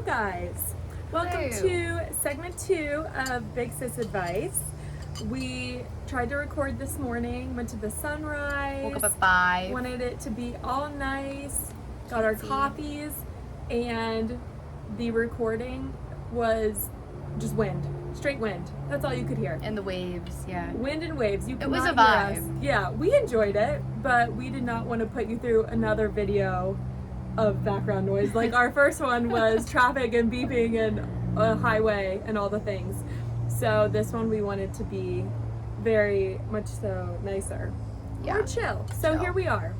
guys. Welcome to segment 2 of Big Sis Advice. We tried to record this morning, went to the sunrise. Woke up at 5. Wanted it to be all nice. Got our coffees, and the recording was just wind. Straight wind. That's all you could hear. And the waves, yeah. Wind and waves. It was a vibe. Yeah, we enjoyed it, but we did not want to put you through another video of background noise. Like our first one was traffic and beeping and a highway and all the things. So this one we wanted to be very much so nicer. Yeah. Or chill. So here we are,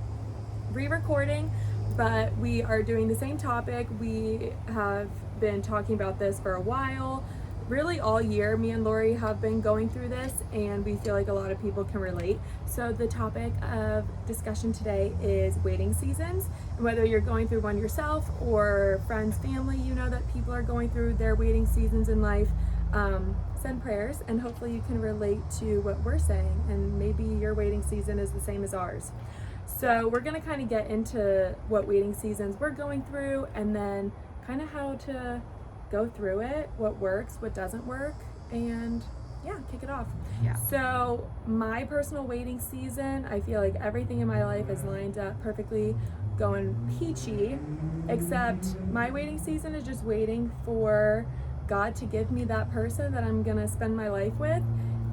re-recording, but we are doing the same topic. We have been talking about this for a while. Really all year, me and Lori have been going through this, and we feel like a lot of people can relate. So the topic of discussion today is waiting seasons. And whether you're going through one yourself or friends, family, you know that people are going through their waiting seasons in life, send prayers, and hopefully you can relate to what we're saying, and maybe your waiting season is the same as ours. So we're gonna kind of get into what waiting seasons we're going through, and then kind of how to go through it, what works, what doesn't work, and yeah, kick it off. Yeah. So my personal waiting season, I feel like everything in my life is lined up perfectly, going peachy, except my waiting season is just waiting for God to give me that person that I'm gonna spend my life with.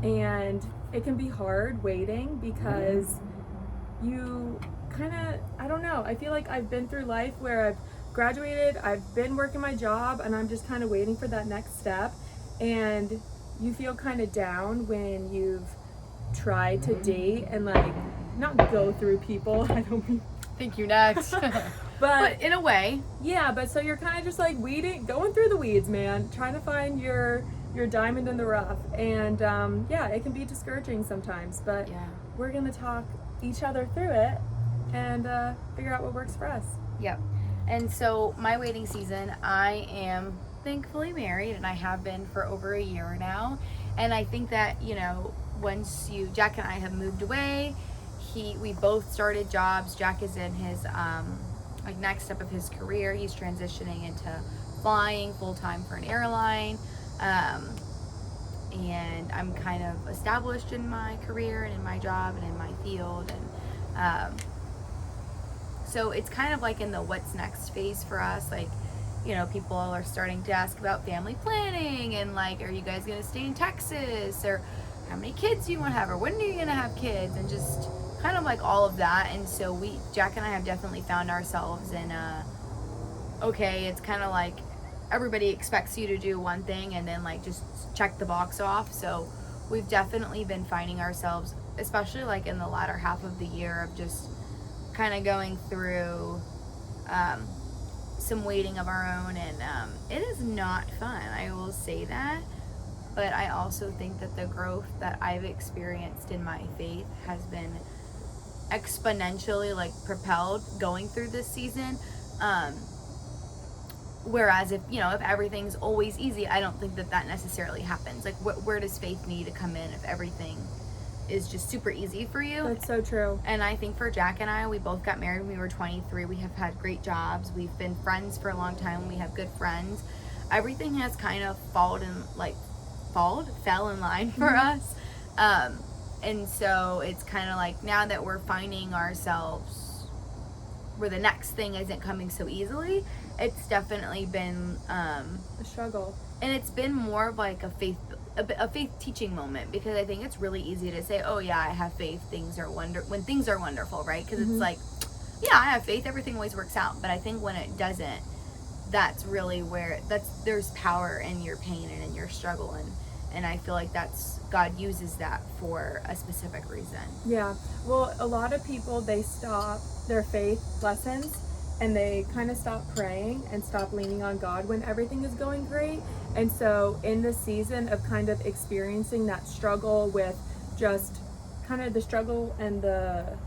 And it can be hard waiting because you kind of, I don't know, I feel like I've been through life where I've graduated, I've been working my job, and I'm just kind of waiting for that next step. And you feel kind of down when you've tried to date and like not go through people. I don't mean Thank you, next. but in a way. Yeah, but so you're kind of just like going through the weeds, man, trying to find your diamond in the rough. And yeah, it can be discouraging sometimes, but we're gonna talk each other through it and figure out what works for us. Yep. And so my waiting season, I am thankfully married, and I have been for over a year now. And I think that, you know, once Jack and I have moved away, we both started jobs. Jack is in his like next step of his career. He's transitioning into flying full-time for an airline. And I'm kind of established in my career and in my job and in my field. And so it's kind of like in the what's next phase for us. Like, you know, people are starting to ask about family planning and like, are you guys going to stay in Texas, or how many kids do you want to have, or when are you going to have kids, and just kind of like all of that. And so Jack and I have definitely found ourselves in okay, it's kind of like everybody expects you to do one thing and then like just check the box off. So we've definitely been finding ourselves, especially like in the latter half of the year, of just kind of going through some waiting of our own, and it is not fun, I will say that. But I also think that the growth that I've experienced in my faith has been exponentially like propelled going through this season. Whereas if everything's always easy, I don't think that necessarily happens. Like where does faith need to come in if everything is just super easy for you? That's so true. And I think for Jack and I, we both got married when we were 23. We have had great jobs. We've been friends for a long time. We have good friends. Everything has kind of fell in line for us. And so it's kind of like now that we're finding ourselves where the next thing isn't coming so easily, it's definitely been a struggle. And it's been more of like a faith teaching moment, because I think it's really easy to say, oh yeah, I have faith, when things are wonderful, right? Because it's like, yeah, I have faith, everything always works out. But I think when it doesn't, that's really where there's power in your pain and in your struggle, and I feel like God uses that for a specific reason. Yeah. Well, a lot of people, they stop their faith lessons and they kind of stop praying and stop leaning on God when everything is going great. And so in this season of kind of experiencing that struggle with just kind of the struggle and the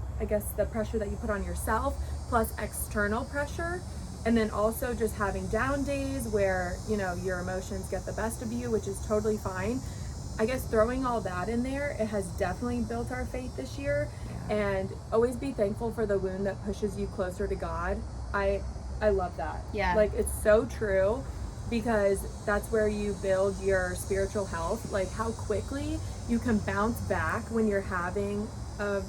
pressure that you put on yourself, plus external pressure, and then also just having down days where, your emotions get the best of you, which is totally fine. I guess throwing all that in there, it has definitely built our faith this year. Yeah. And always be thankful for the wound that pushes you closer to God. I love that. Yeah. Like, it's so true. because that's where you build your spiritual health. Like how quickly you can bounce back when you're having a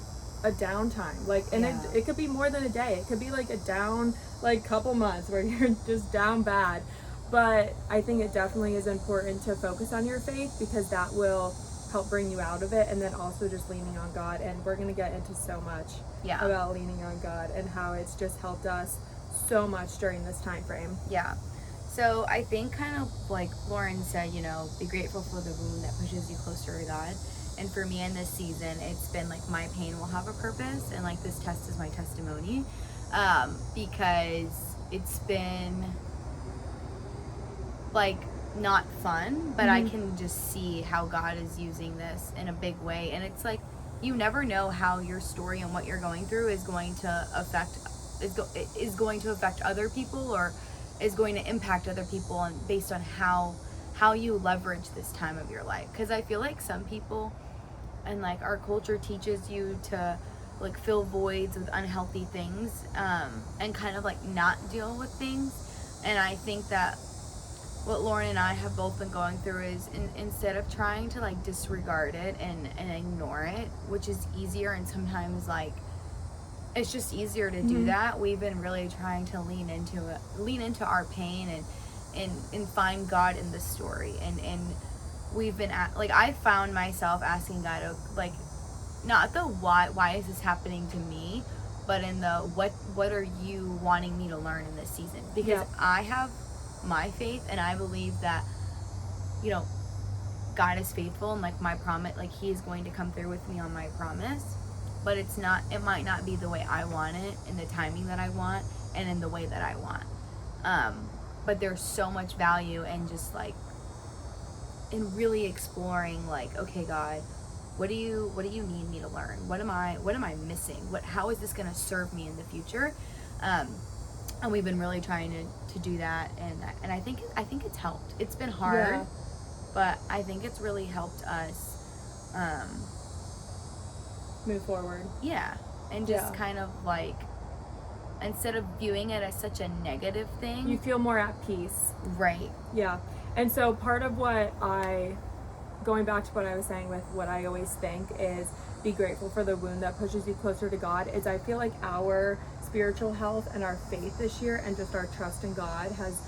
downtime. Like, and Yeah. it could be more than a day. It could be like a down, like couple months where you're just down bad. But I think it definitely is important to focus on your faith, because that will help bring you out of it. And then also just leaning on God. And we're going to get into so much Yeah. about leaning on God and how it's just helped us so much during this time frame. Yeah. So I think kind of like Lauren said, you know, be grateful for the wound that pushes you closer to God. And for me in this season, it's been like my pain will have a purpose, and like this test is my testimony, because it's been like not fun, but I can just see how God is using this in a big way. And it's like you never know how your story and what you're going through is going to affect is going to affect other people, or is going to impact other people, and based on how you leverage this time of your life. Because I feel like some people, and like our culture teaches you to like fill voids with unhealthy things, and kind of like not deal with things. And I think that what Lauren and I have both been going through is instead of trying to like disregard it and ignore it, which is easier, and sometimes like it's just easier to do that, we've been really trying to lean into our pain, and find God in the story. And we've been like, I found myself asking God, like, not the why is this happening to me, but in the what are you wanting me to learn in this season? Because I have my faith, and I believe that, you know, God is faithful, and like my promise, like he is going to come through with me on my promise. But it might not be the way I want it, in the timing that I want, and in the way that I want. But there's so much value in just like in really exploring, like, okay, God, what do you need me to learn? What am I missing? How is this going to serve me in the future? And we've been really trying to do that, and I think it's helped. It's been hard, but I think it's really helped us move forward. Yeah, and just kind of like, instead of viewing it as such a negative thing, you feel more at peace. Right. Yeah. And so part of going back to what I was saying with what I always think is be grateful for the wound that pushes you closer to God, is I feel like our spiritual health and our faith this year, and just our trust in God, has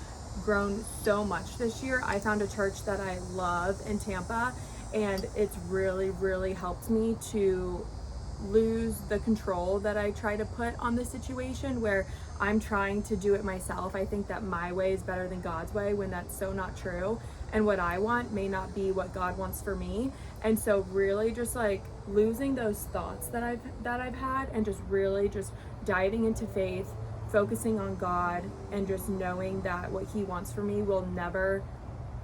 grown so much this year. I found a church that I love in Tampa, and it's really, really helped me to lose the control that I try to put on the situation, where I'm trying to do it myself. I think that my way is better than God's way, when that's so not true, and what I want may not be what God wants for me. And so really just like losing those thoughts that I've had, and just really just diving into faith, focusing on God, and just knowing that what he wants for me will never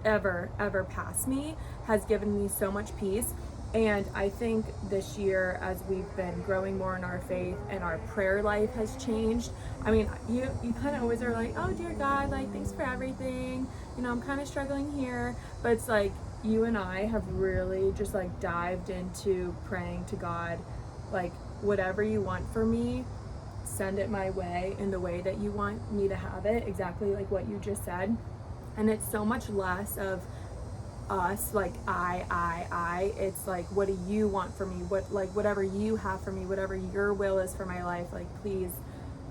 ever pass me, has given me so much peace. And I think this year, as we've been growing more in our faith and our prayer life has changed, I mean, you kind of always are like, oh dear God, like thanks for everything, you know, I'm kind of struggling here. But it's like you and I have really just like dived into praying to God, like, whatever you want for me, send it my way in the way that you want me to have it, exactly like what you just said. And it's so much less of us, like I, it's like, what do you want for me? What, like, whatever you have for me, whatever your will is for my life, like, please,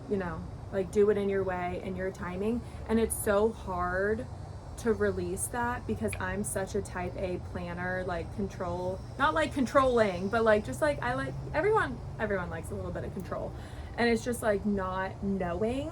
you know, like, do it in your way and your timing. And it's so hard to release that, because I'm such a type A planner, like not like controlling, but like just like I like everyone likes a little bit of control, and it's just like not knowing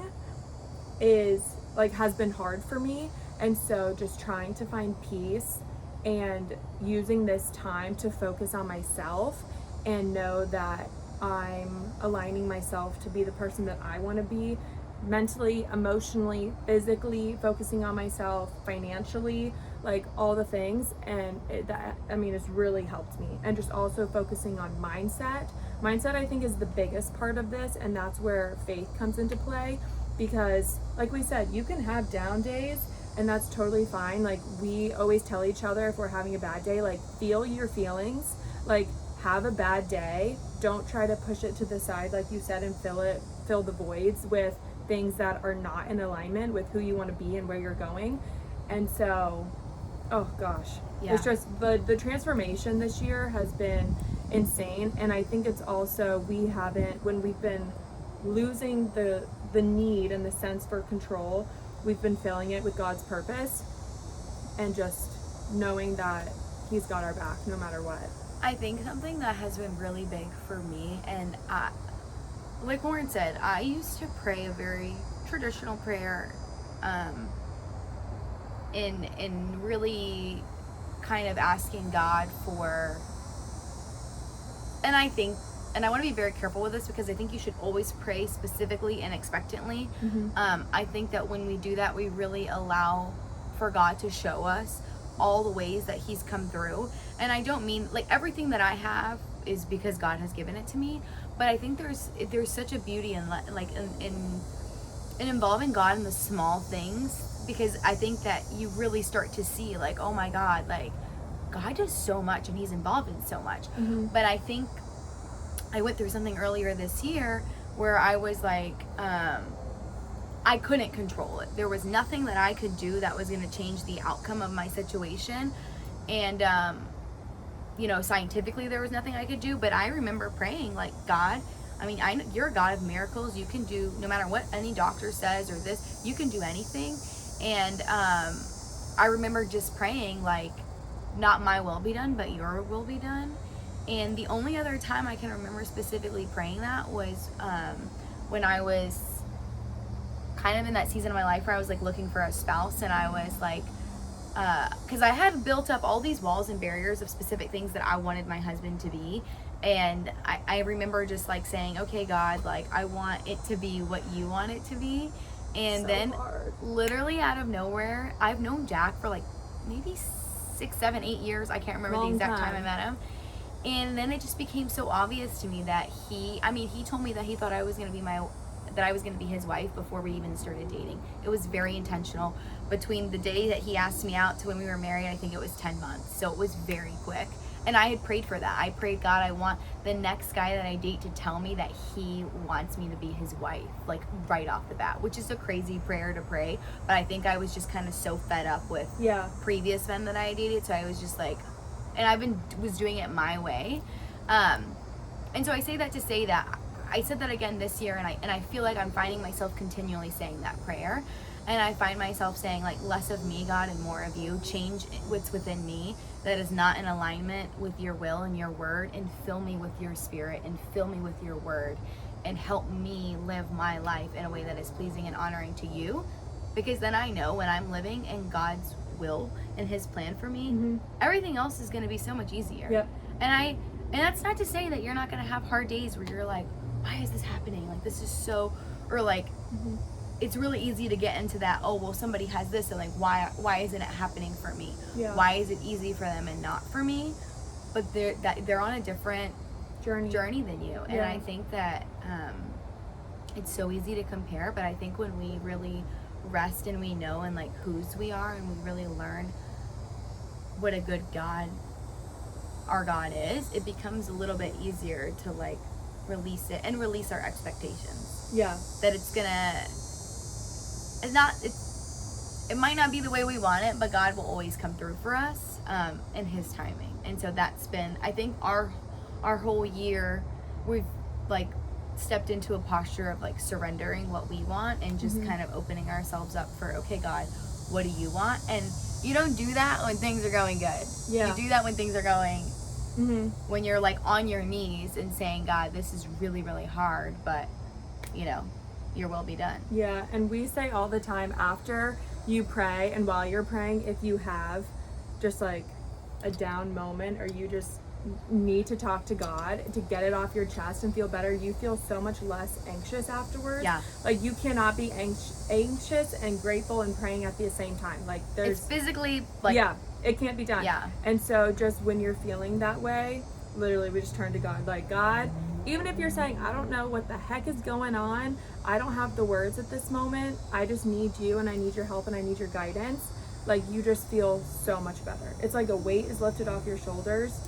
is like has been hard for me. And so just trying to find peace and using this time to focus on myself and know that I'm aligning myself to be the person that I want to be, mentally, emotionally, physically, focusing on myself, financially, like all the things. And it's really helped me. And just also focusing on mindset I think is the biggest part of this, and that's where faith comes into play, because like we said, you can have down days, and that's totally fine. Like, we always tell each other, if we're having a bad day, like, feel your feelings, like, have a bad day, don't try to push it to the side, like you said, and fill the voids with things that are not in alignment with who you want to be and where you're going. And so, oh gosh, Yeah. it's just the transformation this year has been insane. And I think it's also, when we've been losing the need and the sense for control, we've been filling it with God's purpose and just knowing that he's got our back no matter what. I think something that has been really big for me, and like Lauren said, I used to pray a very traditional prayer, in really kind of asking God for, and I want to be very careful with this because I think you should always pray specifically and expectantly. I think that when we do that, we really allow for God to show us all the ways that he's come through. And I don't mean like everything that I have is because God has given it to me, but I think there's such a beauty in involving God in the small things, because I think that you really start to see like, oh my God, like God does so much and he's involved in so much. But I think I went through something earlier this year where I was like, I couldn't control it. There was nothing that I could do that was going to change the outcome of my situation. And, scientifically there was nothing I could do, but I remember praying like, God, I mean, you're a God of miracles. You can do, no matter what any doctor says or this, you can do anything. And I remember just praying like, not my will be done, but your will be done. And the only other time I can remember specifically praying that was when I was kind of in that season of my life where I was like looking for a spouse, and I was like, because I had built up all these walls and barriers of specific things that I wanted my husband to be. And I remember just like saying, okay, God, like I want it to be what you want it to be. And So then hard. literally out of nowhere, I've known Jack for like maybe 6, 7, 8 years. I can't remember the exact time I met him. And then it just became so obvious to me that he told me that he thought I was going to be his wife before we even started dating. It was very intentional. Between the day that he asked me out to when we were married, I think it was 10 months. So it was very quick. And I had prayed for that. I prayed, God, I want the next guy that I date to tell me that he wants me to be his wife, like right off the bat, which is a crazy prayer to pray. But I think I was just kind of so fed up with previous men that I dated. So I was just like, and was doing it my way. And so I say that to say that I said that again this year, and I feel like I'm finding myself continually saying that prayer. And I find myself saying like, less of me, God, and more of you. Change what's within me that is not in alignment with your will and your word, and fill me with your spirit and fill me with your word, and help me live my life in a way that is pleasing and honoring to you. Because then I know when I'm living in God's will and his plan for me, everything else is going to be so much easier. Yep. And that's not to say that you're not going to have hard days where you're like, why is this happening? Like, this is so, or like, it's really easy to get into that, oh, well, somebody has this, and like, why isn't it happening for me? Yeah. Why is it easy for them and not for me? But they're on a different journey than you. And I think that it's so easy to compare, but I think when we really rest and we know and like whose we are, and we really learn what a good God our God is, it becomes a little bit easier to like release it and release our expectations. Yeah. That it might not be the way we want it, but God will always come through for us in his timing. And so that's been, I think, our whole year, we've like stepped into a posture of like surrendering what we want and just kind of opening ourselves up for, okay, God, what do you want? And you don't do that when things are going good. Yeah. You do that when things are going, when you're like on your knees and saying, God, this is really, really hard, but your will be done. Yeah, and we say all the time, after you pray and while you're praying, if you have just like a down moment, or you just need to talk to God to get it off your chest and feel better, you feel so much less anxious afterwards. Yeah. Like, you cannot be anxious and grateful and praying at the same time. Like, It's physically like, yeah, it can't be done. Yeah. And so just when you're feeling that way, literally we just turn to God. Like, God, even if you're saying, I don't know what the heck is going on, I don't have the words at this moment, I just need you, and I need your help, and I need your guidance, like, you just feel so much better. It's like a weight is lifted off your shoulders.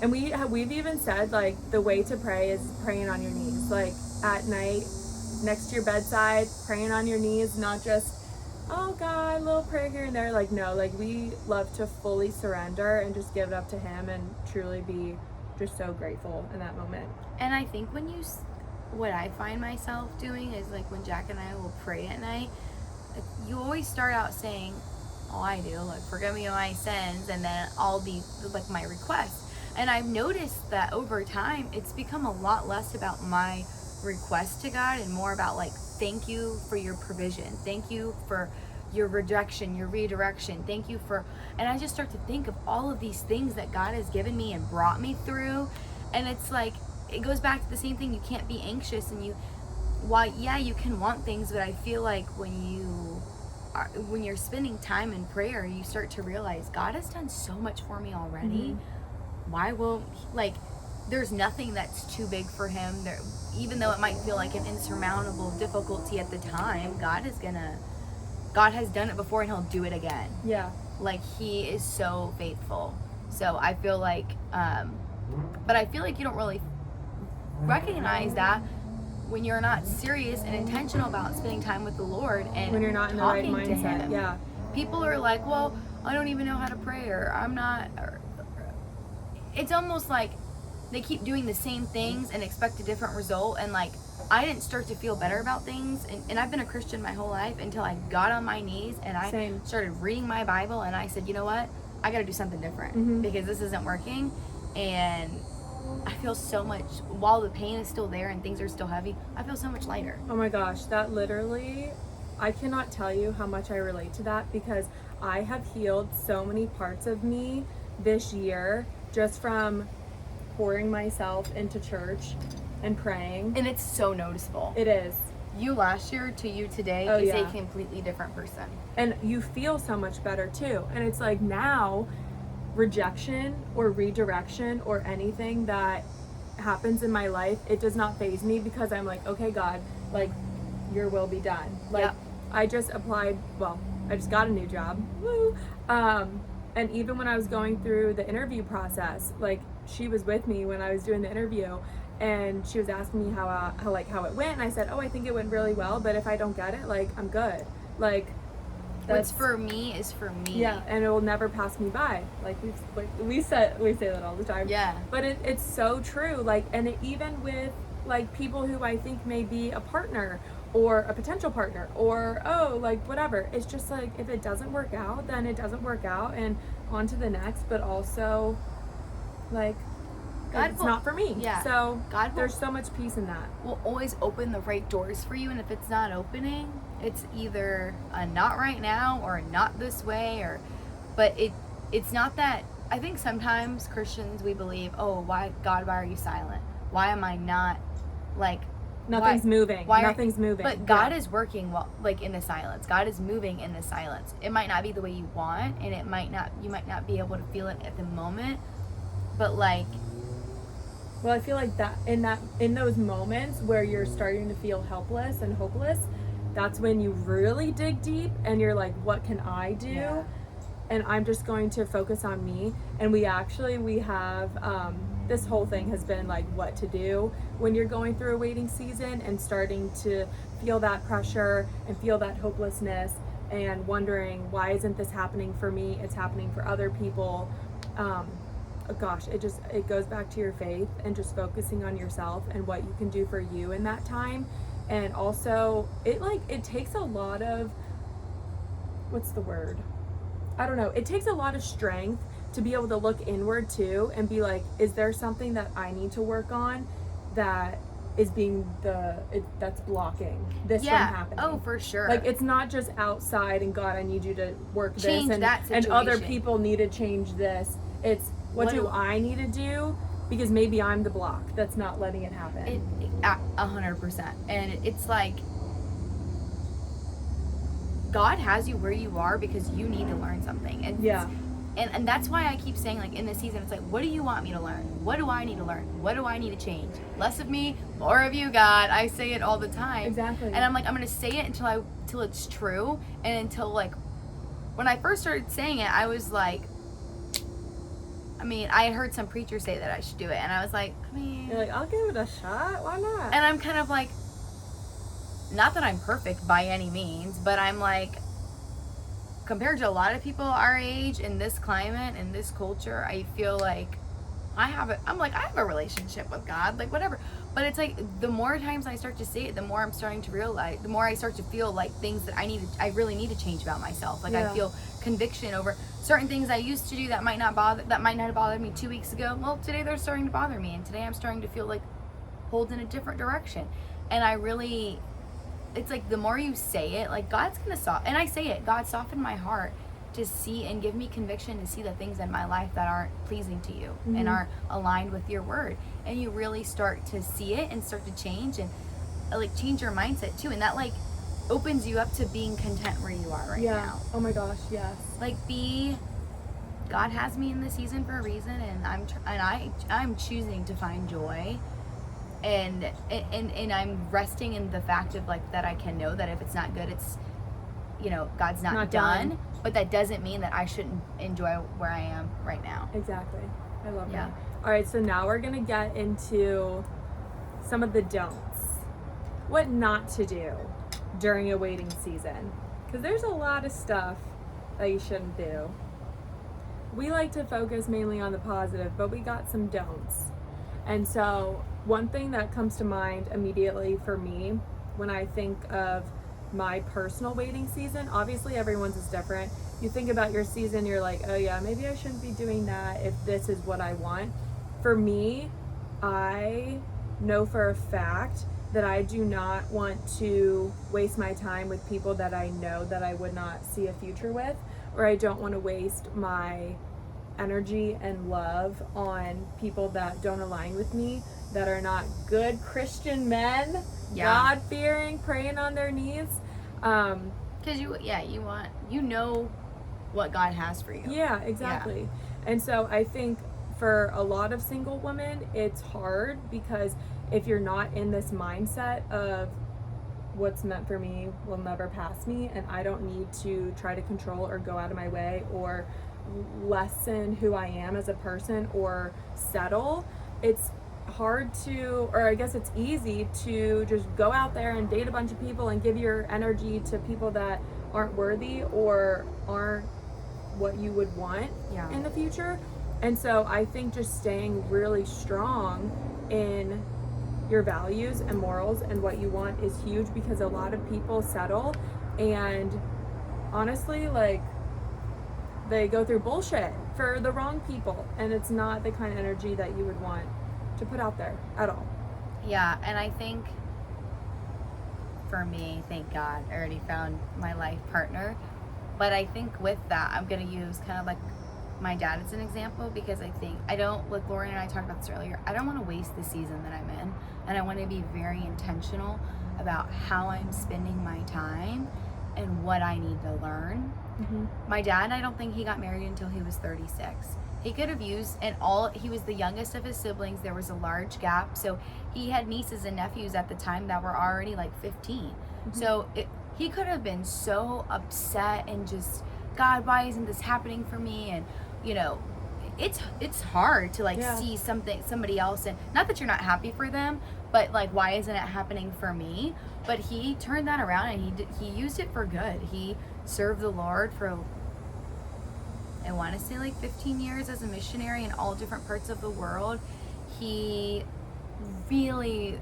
And we've even said, like, the way to pray is praying on your knees, like at night next to your bedside, praying on your knees, not just oh God, little prayer here and there. Like, no, like we love to fully surrender and just give it up to him and truly be just so grateful in that moment. And I think what I find myself doing is like when Jack and I will pray at night, like, you always start out saying, all I do, like, forgive me of my sins, and then all the, like, my requests. And I've noticed that over time, it's become a lot less about my request to God and more about, like, thank you for your provision. Thank you for your rejection, your redirection. Thank you for, and I just start to think of all of these things that God has given me and brought me through. And it's like, it goes back to the same thing. You can't be anxious, and yeah, you can want things, but I feel like when you're spending time in prayer, you start to realize God has done so much for me already. Why won't, like, there's nothing that's too big for him. Even though it might feel like an insurmountable difficulty at the time, God has done it before, and he'll do it again. Yeah. Like, he is so faithful. So I feel like, but I feel like you don't really recognize that when you're not serious and intentional about spending time with the Lord, and when you're not in the right talking to mindset. him. Yeah. People are like, well, I don't even know how to pray, or I'm not, or it's almost like they keep doing the same things and expect a different result. And like, I didn't start to feel better about things, and I've been a Christian my whole life until I got on my knees and I Same. started reading my Bible, and I said, you know what, I got to do something different because this isn't working. And I feel so much, while the pain is still there and things are still heavy, I feel so much lighter. Oh my gosh, that literally, I cannot tell you how much I relate to that, because I have healed so many parts of me this year just from pouring myself into church and praying. And it's so noticeable. It is. You last year to you today is a completely different person. And you feel so much better too. And it's like, now rejection or redirection or anything that happens in my life, it does not faze me, because I'm like, okay, God, like, your will be done. Like, Yep. I just got a new job. Woo. And even when I was going through the interview process, like, she was with me when I was doing the interview, and she was asking me how it went, and I said, oh, I think it went really well, but if I don't get it, like, I'm good. Like, what's for me is for me. Yeah, and it will never pass me by. Like, we say that all the time. Yeah. But it's so true. Like, and even with like people who I think may be a partner or a potential partner, or like whatever. It's just like, if it doesn't work out, then it doesn't work out, and on to the next. But also, like, it's not for me. Yeah. So there's so much peace in that. Will always open the right doors for you, and if it's not opening, it's either a not right now or a not this way, but it's not that. I think sometimes Christians, we believe, oh, why are you silent? Why am I not, like, nothing's moving. Nothing's moving. But God is working, like, in the silence. God is moving in the silence. It might not be the way you want, and you might not be able to feel it at the moment, but like, well, I feel like that in those moments where you're starting to feel helpless and hopeless, that's when you really dig deep and you're like, what can I do? Yeah. And I'm just going to focus on me. And we have this whole thing has been like, what to do when you're going through a waiting season and starting to feel that pressure and feel that hopelessness and wondering, why isn't this happening for me? It's happening for other people. Gosh, it goes back to your faith and just focusing on yourself and what you can do for you in that time. And also, it takes a lot of, what's the word? I don't know. It takes a lot of strength to be able to look inward too and be like, is there something that I need to work on that is that's blocking this from happening? Oh, for sure. Like, it's not just outside and God, I need you to work Change this, that and other situation. people need to change this. It's what do I need to do, because maybe I'm the block that's not letting it happen. 100%. And it's like, God has you where you are because you need to learn something. And that's why I keep saying, like, in this season, it's like, what do you want me to learn? What do I need to learn? What do I need to change? Less of me, more of you, God. I say it all the time. Exactly. And I'm like, I'm going to say it until it's true. And until, like, when I first started saying it, I was like, I mean, I had heard some preachers say that I should do it. And I was like, you're like, I'll give it a shot. Why not? And I'm kind of like, not that I'm perfect by any means, but I'm like, compared to a lot of people our age in this climate, in this culture, I feel like I have a relationship with God, like whatever. But it's like the more times I start to see it, the more I'm starting to realize, the more I start to feel like things that I really need to change about myself. Like I feel conviction over certain things I used to do that might not have bothered me 2 weeks ago. Well, today they're starting to bother me, and today I'm starting to feel like pulled in a different direction. And it's like the more you say it, like God's gonna soften, and I say it, God softened my heart to see and give me conviction to see the things in my life that aren't pleasing to you and aren't aligned with your word. And you really start to see it and start to change and like change your mindset too. And that like opens you up to being content where you are right now. Oh my gosh, yes. Like God has me in this season for a reason, and I'm choosing to find joy. And I'm resting in the fact of like that I can know that if it's not good, it's, you know, God's not done. But that doesn't mean that I shouldn't enjoy where I am right now. Exactly. I love that. All right, so now we're going to get into some of the don'ts. What not to do during a waiting season. Because there's a lot of stuff that you shouldn't do. We like to focus mainly on the positive, but we got some don'ts. And so one thing that comes to mind immediately for me when I think of my personal waiting season, obviously everyone's is different. You think about your season, you're like, oh yeah, maybe I shouldn't be doing that if this is what I want. For me, I know for a fact that I do not want to waste my time with people that I know that I would not see a future with, or I don't want to waste my energy and love on people that don't align with me, that are not good Christian men, God-fearing, praying on their knees. Because you know what God has for you. Yeah, exactly. Yeah. And so I think for a lot of single women, it's hard because if you're not in this mindset of what's meant for me will never pass me, and I don't need to try to control or go out of my way or lessen who I am as a person or settle, it's hard to, or I guess it's easy to just go out there and date a bunch of people and give your energy to people that aren't worthy or aren't what you would want in the future. And so I think just staying really strong in your values and morals and what you want is huge, because a lot of people settle and honestly, like, they go through bullshit for the wrong people, and it's not the kind of energy that you would want to put out there at all. Yeah, and I think for me, thank God, I already found my life partner. But I think with that, I'm going to use kind of like my dad as an example, because like Lauren and I talked about this earlier, I don't want to waste the season that I'm in, and I want to be very intentional about how I'm spending my time and what I need to learn. Mm-hmm. My dad, I don't think he got married until he was 36. He could have used, he was the youngest of his siblings. There was a large gap. So he had nieces and nephews at the time that were already like 15. Mm-hmm. So he could have been so upset and just, God, why isn't this happening for me? And, you know, it's hard to see somebody else, and not that you're not happy for them, but like, why isn't it happening for me? But he turned that around, and he used it for good. He served the Lord for, I want to say, like 15 years as a missionary in all different parts of the world. He really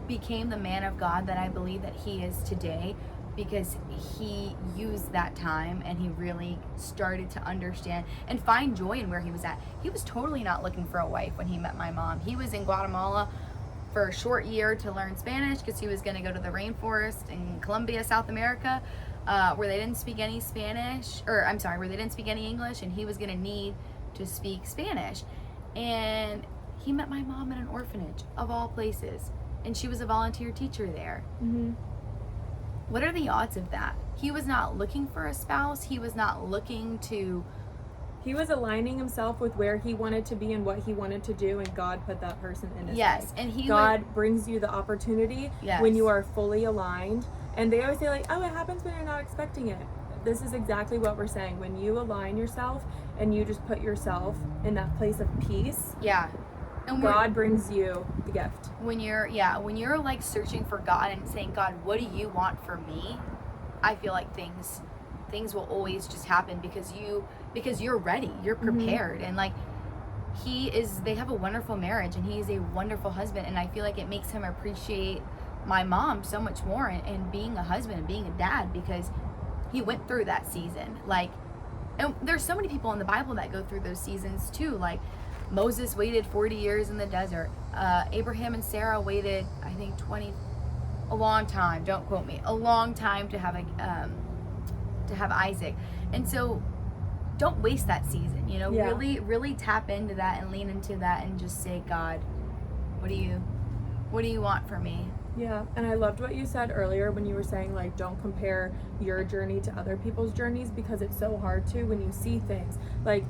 became the man of God that I believe that he is today, because he used that time and he really started to understand and find joy in where he was at. He was totally not looking for a wife when he met my mom. He was in Guatemala for a short year to learn Spanish, because he was going to go to the rainforest in Colombia, South America, where they didn't speak any where they didn't speak any English, and he was going to need to speak Spanish. And he met my mom in an orphanage, of all places, and she was a volunteer teacher there. Mm-hmm. What are the odds of that? He was not looking for a spouse. He was not looking to... He was aligning himself with where he wanted to be and what he wanted to do, and God put that person in his life. And God brings you the opportunity when you are fully aligned. And they always say, like, oh, it happens when you're not expecting it. This is exactly what we're saying. When you align yourself and you just put yourself in that place of peace, and God brings you the gift. When you're like searching for God and saying, God, what do you want for me? I feel like things things will always just happen because you're ready, you're prepared. And like they have a wonderful marriage, and he is a wonderful husband, and I feel like it makes him appreciate my mom so much more, and being a husband and being a dad, because he went through that season. Like, and there's so many people in the Bible that go through those seasons too. Like Moses waited 40 years in the desert. Abraham and Sarah waited, I think, a long time, don't quote me, a long time to have Isaac. And so don't waste that season, you know. Yeah. Really tap into that and lean into that and just say, God, what do you want from me? Yeah, and I loved what you said earlier when you were saying, like, don't compare your journey to other people's journeys, because it's so hard to when you see things. Like,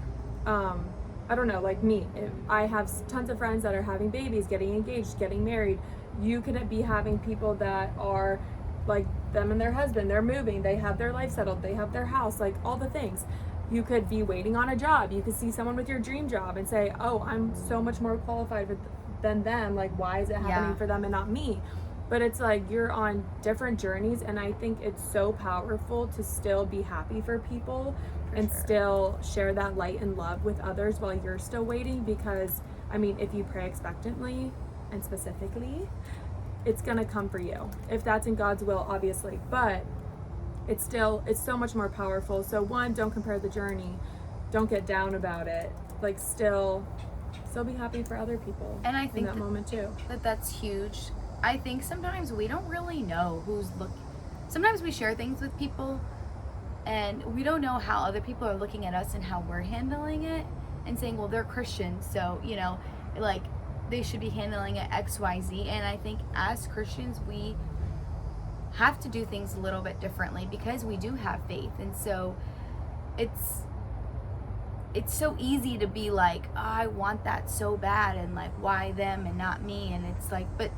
I don't know, like me, I have tons of friends that are having babies, getting engaged, getting married. You could be having people that are like them and their husband, they're moving, they have their life settled, they have their house, like all the things. You could be waiting on a job. You could see someone with your dream job and say, oh, I'm so much more qualified than them. Like, why is it happening for them and not me? But it's like you're on different journeys, and I think it's so powerful to still be happy for people and still share that light and love with others while you're still waiting. Because, I mean, if you pray expectantly and specifically, it's gonna come for you. If that's in God's will, obviously. But it's so much more powerful. So one, don't compare the journey. Don't get down about it. Like, still be happy for other people. And I think in that moment too. That's huge. I think sometimes we don't really know sometimes we share things with people and we don't know how other people are looking at us and how we're handling it, and saying, well, they're Christians, so, you know, like, they should be handling it XYZ. And I think as Christians, we have to do things a little bit differently because we do have faith. And so it's so easy to be like, oh, I want that so bad, and like, why them and not me? And it's like, but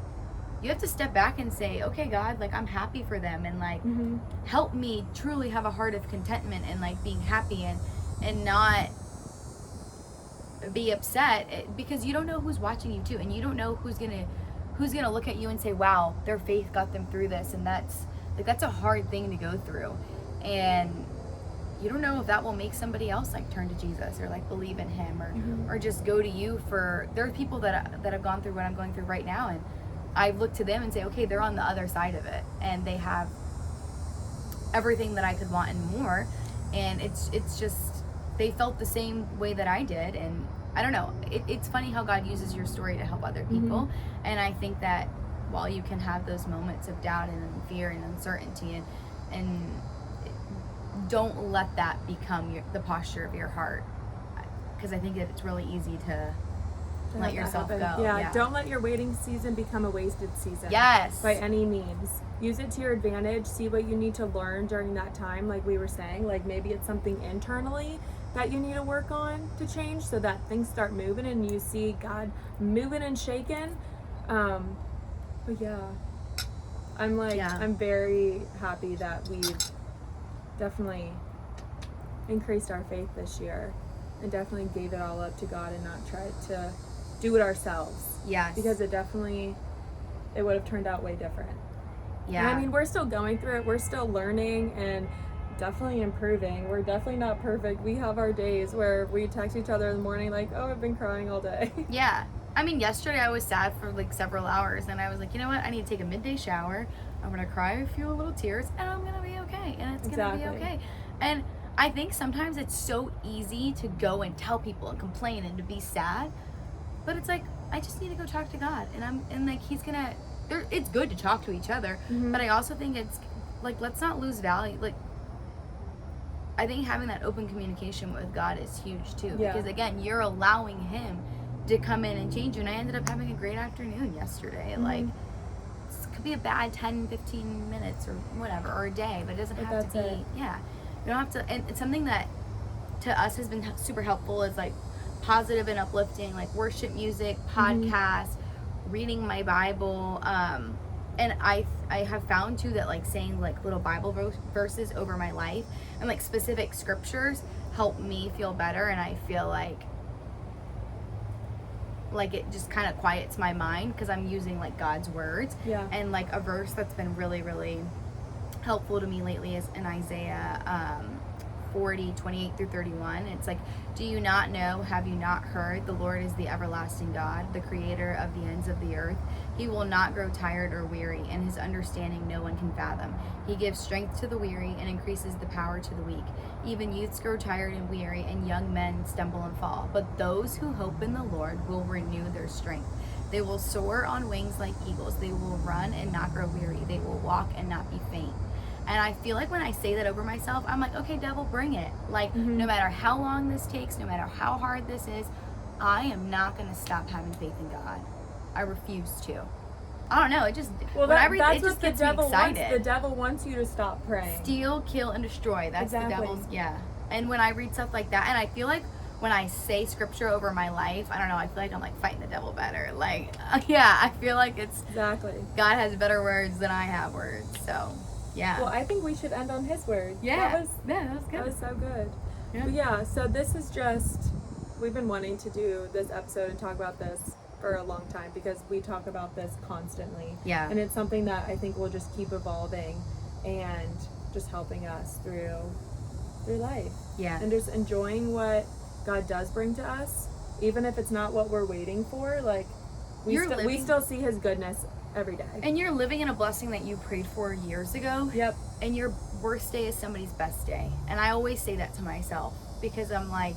you have to step back and say, okay, God, like, I'm happy for them, and like, help me truly have a heart of contentment and like being happy, and not be upset, because you don't know who's watching you too, and you don't know who's gonna look at you and say, wow, their faith got them through this. And that's a hard thing to go through, and you don't know if that will make somebody else like turn to Jesus or like believe in him, or just go to you for. There are people that have gone through what I'm going through right now, and I look to them and say, okay, they're on the other side of it, and they have everything that I could want and more. And it's just, they felt the same way that I did. And I don't know, it's funny how God uses your story to help other people. And I think that while you can have those moments of doubt and fear and uncertainty, and don't let that become the posture of your heart, because I think that it's really easy to let yourself go. Yeah, don't let your waiting season become a wasted season. Yes. By any means. Use it to your advantage. See what you need to learn during that time, like we were saying. Like, maybe it's something internally that you need to work on to change, so that things start moving and you see God moving and shaking. But yeah, I'm very happy that we've definitely increased our faith this year, and definitely gave it all up to God and not tried to do it ourselves. Yes. Because it would have turned out way different. Yeah. And I mean, we're still going through it. We're still learning and definitely improving. We're definitely not perfect. We have our days where we text each other in the morning like, oh, I've been crying all day. Yeah. I mean, yesterday I was sad for like several hours, and I was like, you know what? I need to take a midday shower. I'm going to cry a few little tears, and I'm going to be okay. And it's going to be okay. And I think sometimes it's so easy to go and tell people and complain and to be sad. But it's like, I just need to go talk to God, and like, he's gonna. It's good to talk to each other, but I also think it's like, let's not lose value. Like, I think having that open communication with God is huge too, because again, you're allowing him to come in and change you. And I ended up having a great afternoon yesterday. Like, it could be a bad 10, 15 minutes or whatever, or a day, but it doesn't have to be. Yeah, you don't have to. And it's something that to us has been super helpful is like positive and uplifting, like worship music, podcasts, reading my Bible, and I have found too that like saying like little Bible verses over my life and like specific scriptures help me feel better, and I feel like it just kind of quiets my mind because I'm using like God's words. Yeah. And like a verse that's been really, really helpful to me lately is in Isaiah 40, 28 through 31. It's like, do you not know, have you not heard? The Lord is the everlasting God, the creator of the ends of the earth. He will not grow tired or weary, and his understanding no one can fathom. He gives strength to the weary and increases the power to the weak. Even youths grow tired and weary, and young men stumble and fall. But those who hope in the Lord will renew their strength. They will soar on wings like eagles. They will run and not grow weary. They will walk and not be faint. And I feel like when I say that over myself, I'm like, okay, devil, bring it. Like, no matter how long this takes, no matter how hard this is, I am not going to stop having faith in God. I refuse to. I don't know. It just, Well, when I read, that's it what just the gets me devil excited. wants. The devil wants you to stop praying. Steal, kill, and destroy. That's Exactly. the devil's, yeah. And when I read stuff like that, and I feel like when I say scripture over my life, I don't know, I feel like I'm like fighting the devil better. Like, yeah, I feel like it's, Exactly. God has better words than I have words. So, yeah. Well, I think we should end on his word. Yeah. That was good. That was so good. Yeah. But yeah, so this is just, we've been wanting to do this episode and talk about this for a long time because we talk about this constantly. Yeah. And it's something that I think will just keep evolving and just helping us through life. Yeah. And just enjoying what God does bring to us, even if it's not what we're waiting for. Like, we still see his goodness every day. And you're living in a blessing that you prayed for years ago. Yep. And your worst day is somebody's best day. And I always say that to myself because I'm like,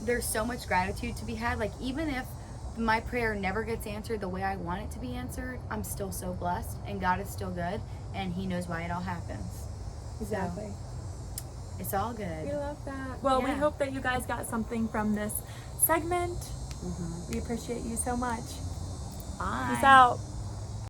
there's so much gratitude to be had. Like, even if my prayer never gets answered the way I want it to be answered, I'm still so blessed, and God is still good, and he knows why it all happens. Exactly. So, it's all good. We love that. Well, we Yeah. hope that you guys got something from this segment. We appreciate you so much. Bye. Peace out.